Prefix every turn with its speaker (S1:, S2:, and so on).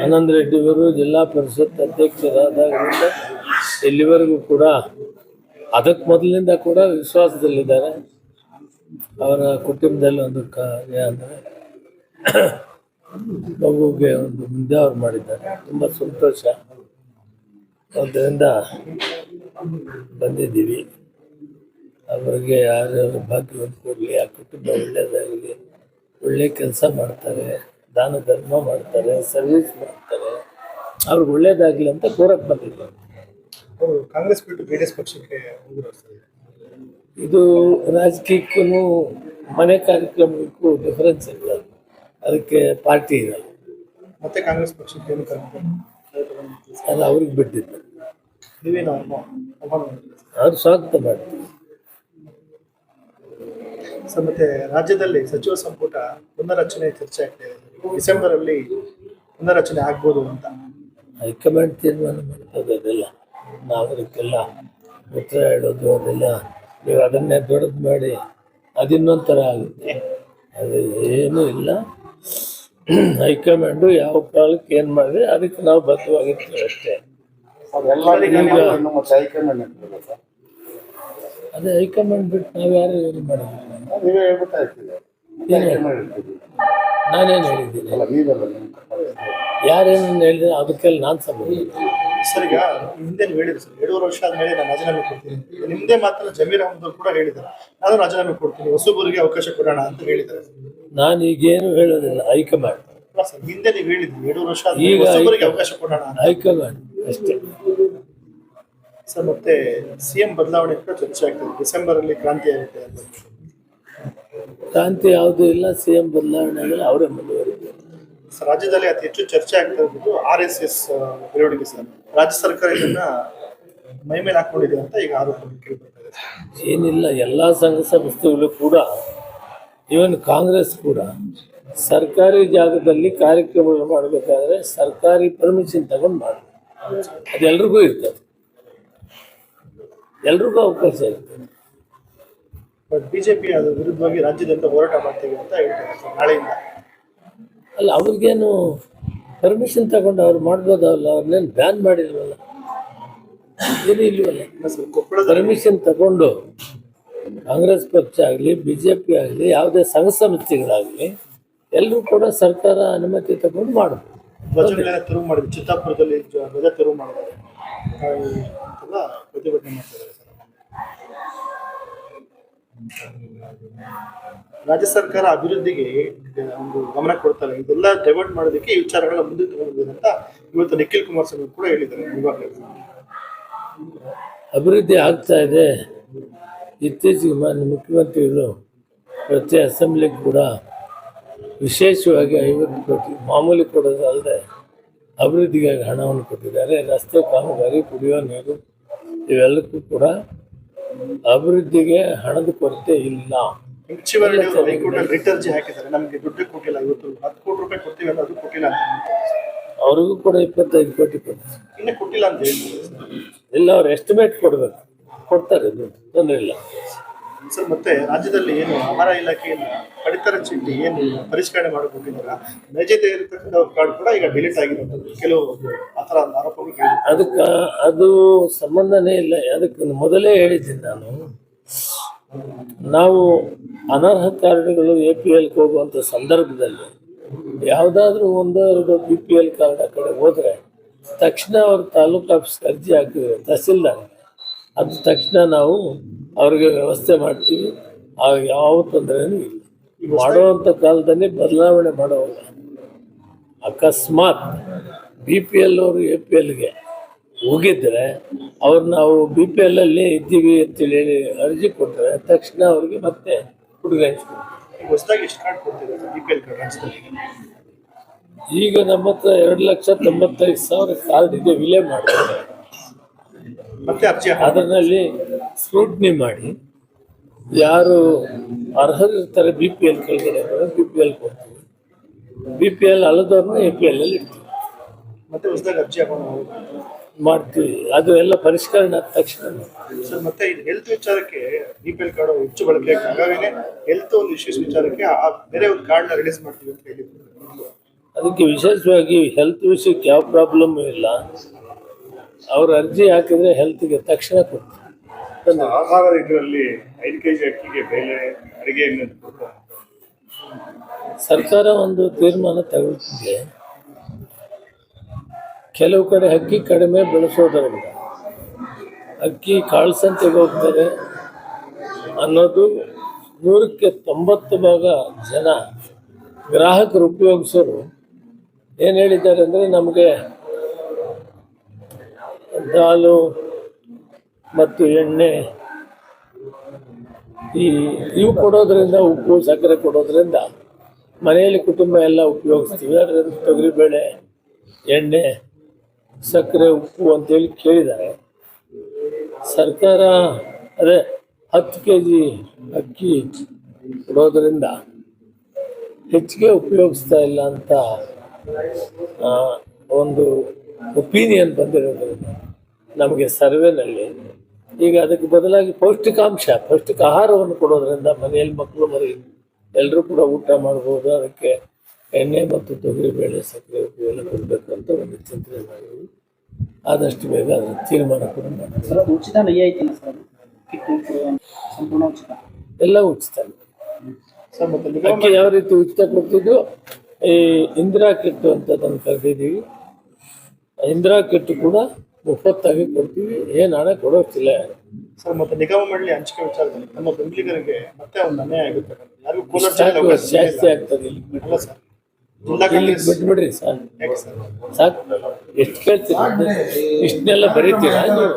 S1: ಆನಂದ್ ರೆಡ್ಡಿ ಅವರು ಜಿಲ್ಲಾ ಪರಿಷತ್ ಅಧ್ಯಕ್ಷರಾದಾಗಲಿಂದ ಇಲ್ಲಿವರೆಗೂ ಕೂಡ ಅದಕ್ಕೆ ಮೊದಲಿನಿಂದ ಕೂಡ ವಿಶ್ವಾಸದಲ್ಲಿದ್ದಾರೆ. ಅವರ ಕುಟುಂಬದಲ್ಲಿ ಒಂದು ಕಾರ್ಯ ಅಂದರೆ ಮಗುಗೆ ಒಂದು ಮುಂದೆ ಅವ್ರು ಮಾಡಿದ್ದಾರೆ. ತುಂಬ ಸಂತೋಷ. ಅದರಿಂದ ಬಂದಿದ್ದೀವಿ. ಅವರಿಗೆ ಯಾರ್ಯಾರು ಭಾಗ್ಯವನ್ನು ಕೊಡಲಿ, ಆ ಕುಟುಂಬ ಒಳ್ಳೆಯದಾಗಲಿ, ಒಳ್ಳೆ ಕೆಲಸ ಮಾಡ್ತಾರೆ, ದಾನ ಧರ್ಮ ಮಾಡ್ತಾರೆ, ಸರ್ವಿಸ್ ಮಾಡ್ತಾರೆ, ಅವ್ರಿಗೆ ಒಳ್ಳೇದಾಗಲಿ ಅಂತ ಕೋರಕ್ಕೆ ಬಂದಿದ್ದಾರೆ.
S2: ಕಾಂಗ್ರೆಸ್ ಬಿಟ್ಟು ಜೆಡಿಎಸ್ ಪಕ್ಷಕ್ಕೆ
S1: ಇದು ರಾಜಕೀಯಕ್ಕೂ ಮನೆ ಕಾರ್ಯಕ್ರಮಕ್ಕೂ ಡಿಫರೆನ್ಸ್ ಇರ್ತದೆ. ಅದಕ್ಕೆ ಪಾರ್ಟಿ ಇರಲ್ಲ.
S2: ಮತ್ತೆ ಕಾಂಗ್ರೆಸ್ ಪಕ್ಷಕ್ಕೆ ಏನು
S1: ಅದು ಅವ್ರಿಗೆ ಬಿಟ್ಟಿದ್ದು.
S2: ನೀವೇನು
S1: ಅವ್ರು ಸ್ವಾಗತ ಮಾಡ್ತೀವಿ.
S2: ಸರ್, ಮತ್ತೆ ರಾಜ್ಯದಲ್ಲಿ ಸಚಿವ ಸಂಪುಟ ಪುನರಚನೆ ಚರ್ಚೆ ಆಗ್ತಿದೆ. ಡಿಸೆಂಬರ್ ಅಲ್ಲಿ ಪುನರಚನೆ ಆಗ್ಬೋದು ಅಂತ
S1: ಹೈಕಮಾಂಡ್ ತೀರ್ಮಾನ ಮಾಡ್ತದೆ. ಅದೆಲ್ಲ ನಾವು ಅದಕ್ಕೆಲ್ಲ ಉತ್ತರ ಹೇಳೋದು ಅದೆಲ್ಲ ನೀವು ಅದನ್ನೇ ದೊಡ್ಡದು ಮಾಡಿ ಅದಿನ್ನೊಂದು ಥರ ಆಗುತ್ತೆ. ಅದು ಏನೂ ಇಲ್ಲ. ಹೈಕಮಾಂಡು ಯಾವ ಕಾಲಕ್ಕೆ ಏನು ಮಾಡಿದ್ರೆ ಅದಕ್ಕೆ ನಾವು ಬದ್ಧವಾಗಿರ್ತೀವಿ ಅಷ್ಟೇ. ಅದೇ ಹೈಕಮಾಂಡ್ ಬಿಟ್ಟು ನಾವು ಯಾರು ಏನು ಮಾಡೋದು? ನಾನೇನು ಹೇಳಿದ್ದೀನಿ? ಯಾರೇನು ಹೇಳಿದ್ರೆ ಅದಕ್ಕೆಲ್ಲ ನಾನು ಸಂಬಂಧ.
S2: ಸರ್, ಈಗ ಹಿಂದೆ ನೀವು ಹೇಳಿದ್ರು ಸರ್, 2.5 ವರ್ಷ ಆದ್ಮೇಲೆ ನಾನು ರಾಜೀನಾಮೆ ಕೊಡ್ತೀನಿ. ನಿಮ್ದೇ ಮಾತನ್ನ ಜಮೀರ್ ಅಹಮದ್ ಅವರು ಕೂಡ ಹೇಳಿದ್ದಾರೆ, ನಾನು ರಾಜೀನಾಮೆ ಕೊಡ್ತೀನಿ, ಹೊಸಬರಿಗೆ ಅವಕಾಶ ಕೊಡೋಣ ಅಂತ ಹೇಳಿದ್ದಾರೆ.
S1: ನಾನು ಈಗೇನು ಹೇಳೋದಿಲ್ಲ. ಹೈಕಮಾಂಡ್
S2: ಸರ್, ಹಿಂದೆ ನೀವು ಹೇಳಿದ್ರಿ 2.5 ವರ್ಷ ಆದ್ಮೇಲೆ ಹೊಸಬರಿಗೆ ಅವಕಾಶ ಕೊಡೋಣ.
S1: ಹೈಕಮಾಂಡ್ ಅಷ್ಟೇ.
S2: ಸರ್, ಮತ್ತೆ ಸಿಎಂ ಬದಲಾವಣೆ ಕೂಡ ಚರ್ಚೆ ಆಗ್ತದೆ. ಡಿಸೆಂಬರ್ ಅಲ್ಲಿ ಕ್ರಾಂತಿ ಆಗುತ್ತೆ ಅಂತ.
S1: ಕ್ರಾಂತಿ ಯಾವುದೂ ಇಲ್ಲ. ಸಿಎಂ ಬದಲಾವಣೆ ಆಗಲ್ಲ, ಅವರೇ ಮುಂದುವರಿತಾರೆ.
S2: ರಾಜ್ಯದಲ್ಲಿ ಅತಿ ಹೆಚ್ಚು ಚರ್ಚೆ ಆಗ್ತಾ ಇರೋದು RSS ಬೆಳವಣಿಗೆ ಸರ್. ರಾಜ್ಯ ಸರ್ಕಾರ ಇದನ್ನ ಮೈ ಮೇಲೆ ಹಾಕೊಂಡಿದೆ ಅಂತ ಈಗ ಆರೋಪ ಕೇಳಿಬರ್ತಾ ಇದೆ.
S1: ಏನಿಲ್ಲ, ಎಲ್ಲ ಸಂಘ ಸಂಸ್ಥೆಗಳು ಕೂಡ, ಇವನ್ ಕಾಂಗ್ರೆಸ್ ಕೂಡ ಸರ್ಕಾರಿ ಜಾಗದಲ್ಲಿ ಕಾರ್ಯಕ್ರಮಗಳು ಮಾಡಬೇಕಾದ್ರೆ ಸರ್ಕಾರಿ ಪರ್ಮಿಷನ್ ತಗೊಂಡು ಮಾಡಿ. ಅದೆಲ್ರಿಗೂ ಇರ್ತದೆ, ಎಲ್ರಿಗೂ ಅವಕಾಶ ಇರ್ತದೆ.
S2: ಬಟ್ ಬಿಜೆಪಿ ಅದ್ರ ವಿರುದ್ಧವಾಗಿ ರಾಜ್ಯದಿಂದ ಹೋರಾಟ ಮಾಡ್ತೀವಿ ಅಂತ ಹೇಳ್ತಾರೆ ಸರ್ ನಾಳೆಯಿಂದ.
S1: ಅಲ್ಲ, ಅವ್ರಿಗೇನು ಪರ್ಮಿಷನ್ ತಗೊಂಡು ಅವ್ರು ಮಾಡ್ಬೋದಲ್ಲ, ಅವ್ರನ್ನೇನು ಬ್ಯಾನ್ ಮಾಡಿಲ್ವಲ್ಲ, ಏನೂ ಇಲ್ವಲ್ಲ. ಪರ್ಮಿಷನ್ ತಗೊಂಡು ಕಾಂಗ್ರೆಸ್ ಪಕ್ಷ ಆಗಲಿ, BJP ಆಗಲಿ, ಯಾವುದೇ ಸಂಘ ಸಂಸ್ಥೆಗಳಾಗಲಿ ಎಲ್ಲರೂ ಕೂಡ ಸರ್ಕಾರ ಅನುಮತಿ ತಗೊಂಡು ಮಾಡಬೇಕು.
S2: ಧ್ವಜಗಳೆಲ್ಲ ತೆರವು ಮಾಡಿದ್ರು. ಚಿತ್ತಾಪುರದಲ್ಲಿ ಧ್ವಜ ತೆರವು ಮಾಡಿದ್ದಾರೆ, ಪ್ರತಿಭಟನೆ ಮಾಡ್ತಿದ್ದಾರೆ ಸರ್. ರಾಜ್ಯ ಸರ್ಕಾರ ಅಭಿವೃದ್ಧಿಗೆ ಒಂದು ಗಮನ ಕೊಡ್ತಾರೆ, ಇದೆಲ್ಲ ಡೈವರ್ಟ್ ಮಾಡೋದಕ್ಕೆ ಈ ವಿಚಾರಗಳ ಮುಂದೆ ತಗೊಂಡಿದೆ ಅಂತ ಇವತ್ತು ನಿಖಿಲ್ ಕುಮಾರಸ್ವಾಮಿ ಕೂಡ ಹೇಳಿದ್ದಾರೆ.
S1: ಅಭಿವೃದ್ಧಿ ಆಗ್ತಾ ಇದೆ. ಇತ್ತೀಚೆಗೆ ಮಾನ್ಯ ಮುಖ್ಯಮಂತ್ರಿಗಳು ಪ್ರತಿ ಅಸೆಂಬ್ಲಿಗೆ ಕೂಡ ವಿಶೇಷವಾಗಿ 50 ಕೋಟಿ ಮಾಮೂಲಿ ಕೊಡೋದು ಅಲ್ಲದೆ ಅಭಿವೃದ್ಧಿಗಾಗಿ ಹಣವನ್ನು ಕೊಟ್ಟಿದ್ದಾರೆ. ರಸ್ತೆ ಕಾಮಗಾರಿ, ಕುಡಿಯುವ ನೀರು ಇವೆಲ್ಲಕ್ಕೂ ಕೂಡ ಅಭಿವೃದ್ಧಿಗೆ ಹಣದ ಕೊರತೆ ಇಲ್ಲ.
S2: ರಿಟರ್ಜಿ ಹಾಕಿದ್ದಾರೆ, ನಮಗೆ ದುಡ್ಡು ಕೊಟ್ಟಿಲ್ಲ, 10 ಕೋಟಿ ರೂಪಾಯಿ ಕೊಡ್ತೀವಿ ಅಂತ ಅದು ಕೊಟ್ಟಿಲ್ಲ ಅಂತ.
S1: ಅವ್ರಿಗೂ ಕೂಡ 25 ಕೋಟಿ ಕೊಡ್ತಾರೆ,
S2: ಇನ್ನೂ ಕೊಟ್ಟಿಲ್ಲ ಅಂತ ಹೇಳ್ತಾರೆ
S1: ಇಲ್ಲ. ಅವ್ರು ಎಸ್ಟಿಮೇಟ್ ಕೊಡಬೇಕು, ಕೊಡ್ತಾರೆ, ತೊಂದರೆ ಇಲ್ಲ
S2: ಸರ್. ಮತ್ತೆ ರಾಜ್ಯದಲ್ಲಿ ಏನು ಆಹಾರ ಇಲಾಖೆಯಿಂದ ಪಡಿತರ ಚೀಟಿ ಏನು ಪರಿಷ್ಕರಣೆ ಮಾಡಿಕೊಟ್ಟಿದ್ದಾರೆ, ನೈಜತೆ ಇರತಕ್ಕಂಥ ಕಾರ್ಡ್ ಕೂಡ ಈಗ ಡಿಲೀಟ್ ಆಗಿರುವಂಥದ್ದು ಕೆಲವು ಆ ಥರ ಆರೋಪಗಳು.
S1: ಅದಕ್ಕೆ ಅದು ಸಂಬಂಧನೇ ಇಲ್ಲ. ಅದಕ್ಕೆ ಮೊದಲೇ ಹೇಳಿದ್ದೀನಿ ನಾನು, ನಾವು ಅನರ್ಹ ಕಾರ್ಡ್ಗಳು APLಗೆ ಹೋಗುವಂಥ ಸಂದರ್ಭದಲ್ಲಿ ಯಾವುದಾದ್ರೂ 1-2 BPL ಕಾರ್ಡ್ ಆ ಕಡೆ ಹೋದರೆ ತಕ್ಷಣ ಅವ್ರ ತಾಲೂಕು ಆಫೀಸ್ಗೆ ಅರ್ಜಿ ಹಾಕಿದ್ರೆ ತಹಸೀಲ್ದಾರ್, ಅದು ತಕ್ಷಣ ನಾವು ಅವ್ರಿಗೆ ವ್ಯವಸ್ಥೆ ಮಾಡ್ತೀವಿ. ಆಗ ಯಾವ ತೊಂದರೆನೂ ಇಲ್ಲ. ಮಾಡುವಂಥ ಕಾಲದಲ್ಲಿ ಬದಲಾವಣೆ ಮಾಡೋಲ್ಲ. ಅಕಸ್ಮಾತ್ BPL ಅವರು APLಗೆ ಹೋಗಿದ್ರೆ ಅವ್ರು ನಾವು BPL ಅಲ್ಲಿ ಇದ್ದೀವಿ ಅಂತೇಳಿ ಅರ್ಜಿ ಕೊಟ್ಟರೆ ತಕ್ಷಣ ಅವ್ರಿಗೆ ಮತ್ತೆ ಹುಡುಗ
S2: ಹೊಸದಾಗಿ ಎಷ್ಟು ಕಾರ್ಡ್ ಕೊಡ್ತಿದ್ದಾರೆ BPL ಕಾರ್ಡ್ ರಾಜ್ಯದಲ್ಲಿ?
S1: ಈಗ ನಮ್ಮ ಹತ್ರ 2,95,000 ಕಾರ್ಡ್ ಇದೆ, ವಿಲೇ ಮಾಡ್ತಾರೆ.
S2: ಮತ್ತೆ ಅರ್ಜಿ
S1: ಅದರಲ್ಲಿ ಸ್ಕ್ರೂಟ್ನಿ ಮಾಡಿ ಯಾರು ಅರ್ಹರಿರ್ತಾರೆ BPL ಕೆಳಗಡೆ BPL ಕೊಡ್ತೀವಿ, BPL ಅಲ್ಲದವ್ರನ್ನ APL ಅಲ್ಲಿ ಇಡ್ತೀವಿ.
S2: ಮತ್ತೆ ಹೊಸದಾಗಿ ಅರ್ಜಿ
S1: ಮಾಡ್ತೀವಿ. ಅದು ಎಲ್ಲ ಪರಿಷ್ಕರಣೆ ಆದ ತಕ್ಷಣ
S2: ಸರ್. ಮತ್ತೆ ಇದು ಹೆಲ್ತ್ ವಿಚಾರಕ್ಕೆ BPL ಕಾರ್ಡ್ ಹೆಚ್ಚು ಬಳಕೆ ಹಾಗಾಗಿ ಹೆಲ್ತ್ ಒಂದು ವಿಶೇಷ ವಿಚಾರಕ್ಕೆ ಬೇರೆ ಒಂದು ಕಾರ್ಡ್ನ ರಿಲೀಸ್ ಮಾಡ್ತೀವಿ ಅಂತ ಹೇಳಿದ್ರು.
S1: ಅದಕ್ಕೆ ವಿಶೇಷವಾಗಿ ಹೆಲ್ತ್ ವಿಷಯಕ್ಕೆ ಯಾವ ಪ್ರಾಬ್ಲಮ್ ಇಲ್ಲ. ಅವ್ರ ಅರ್ಜಿ ಹಾಕಿದ್ರೆ ಹೆಲ್ತ್ಗೆ ತಕ್ಷಣ ಕೊಡ್ತಾರೆ.
S2: ಆಹಾರ ಇದರಲ್ಲಿ 5 ಕೆಜಿ ಅಕ್ಕಿಗೆ ಬೆಲೆ ಅಡಿಗೆ ಎಣ್ಣೆ ಕೊಡ್ತಾರೆ.
S1: ಸರ್ಕಾರ ಒಂದು ತೀರ್ಮಾನ ತಗೊಳ್ತಿದೆ, ಕೆಲವು ಕಡೆ ಅಕ್ಕಿ ಕಡಿಮೆ ಬೆಳೆಸೋದರಿಂದ ಅಕ್ಕಿ ಕಾಳು ಸಂತೆಗೆ ಹೋಗ್ತಾರೆ ಅನ್ನೋದು 100ಕ್ಕೆ 90 ಭಾಗ ಜನ ಗ್ರಾಹಕರು ಉಪಯೋಗಿಸೋರು ಏನು ಹೇಳಿದ್ದಾರೆ ಅಂದರೆ, ನಮಗೆ ಹಾಲು ಮತ್ತು ಎಣ್ಣೆ ಇವು ಕೊಡೋದ್ರಿಂದ, ಉಪ್ಪು ಸಕ್ಕರೆ ಕೊಡೋದ್ರಿಂದ ಮನೆಯಲ್ಲಿ ಕುಟುಂಬ ಎಲ್ಲ ಉಪಯೋಗಿಸ್ತೀವಿ, ಅದರಿಂದ ತೊಗರಿಬೇಳೆ, ಎಣ್ಣೆ, ಸಕ್ಕರೆ, ಉಪ್ಪು ಅಂತೇಳಿ ಕೇಳಿದ್ದಾರೆ. ಸರ್ಕಾರ ಅದೇ 10 kg ಅಕ್ಕಿ ಕೊಡೋದ್ರಿಂದ ಹೆಚ್ಚಿಗೆ ಉಪಯೋಗಿಸ್ತಾ ಇಲ್ಲ ಅಂತ ಒಂದು ಒಪಿನಿಯನ್ ಬಂದಿರೋದ್ರಿಂದ ನಮಗೆ ಸರ್ವೆನಲ್ಲಿ ಈಗ ಅದಕ್ಕೆ ಬದಲಾಗಿ ಪೌಷ್ಟಿಕ ಆಹಾರವನ್ನು ಕೊಡೋದ್ರಿಂದ ಮನೆಯಲ್ಲಿ ಮಕ್ಕಳು ಮರಿ ಎಲ್ಲರೂ ಕೂಡ ಊಟ ಮಾಡ್ಬೋದು. ಅದಕ್ಕೆ ಎಣ್ಣೆ ಮತ್ತು ತೊಗರಿಬೇಳೆ, ಸಕ್ಕರೆ, ಉಪ್ಪು ಎಲ್ಲ ಕೊಡಬೇಕು ಅಂತ ಒಂದು ಚಿಂತನೆ ಮಾಡಿದ್ವಿ. ಆದಷ್ಟು ಬೇಗ ಅದರ ತೀರ್ಮಾನ ಕೂಡ ಮಾಡ್ತೀವಿ.
S3: ಸರ್ ಅದು ಉಚಿತ ರಿಯಾಯಿತಿನ ಸರ್ ಸಂಪೂರ್ಣ ಉಚಿತ
S1: ಎಲ್ಲ ಉಚಿತ.
S2: ಸರ್ ಮತ್ತೆ
S1: ಅಕ್ಕಿ ಯಾವ ರೀತಿ ಉಚಿತ ಕೊಡ್ತಿದ್ದು, ಈ ಇಂದಿರಾ ಕಿಟ್ಟು ಅಂತ ತಂದು ಕರೆದಿದ್ದೀವಿ. ಇಂದಿರಾ ಕಿಟ್ಟು ಕೂಡ 30 ಕೊಡ್ತೀವಿ, ಏನು ಹಣ ಕೊಡೋಷ್ಟಿಲ್ಲ.
S2: ಸರ್ ಮತ್ತೆ ನಿಗಮ ಮಂಡಳಿ ಹಂಚಿಕೆ ವಿಚಾರದಲ್ಲಿ ನಮ್ಮ ಬೆಂಬಲಿಗರಿಗೆ ಮತ್ತೆ ಒಂದು ಅನ್ಯಾಯ ಆಗುತ್ತೆ. ಯಾರಿಗೂ ಕೂಲರ್
S1: ಜಾಸ್ತಿ ಆಗ್ತದೆ ಇಲ್ಲಿ.
S2: ಅಲ್ಲ ಸರ್, ಜಿಲ್ಲಾ ಕಾಂಗ್ರೆಸ್
S1: ಬಿಟ್ಬಿಡ್ರಿ ಸರ್,
S2: ಯಾಕೆ ಸರ್?
S1: ಸಾಕು. ಎಷ್ಟು ಕೇಳ್ತೀರಾ? ಇಷ್ಟನ್ನೆಲ್ಲ ಬರೀತೀರಾ ನೀವು?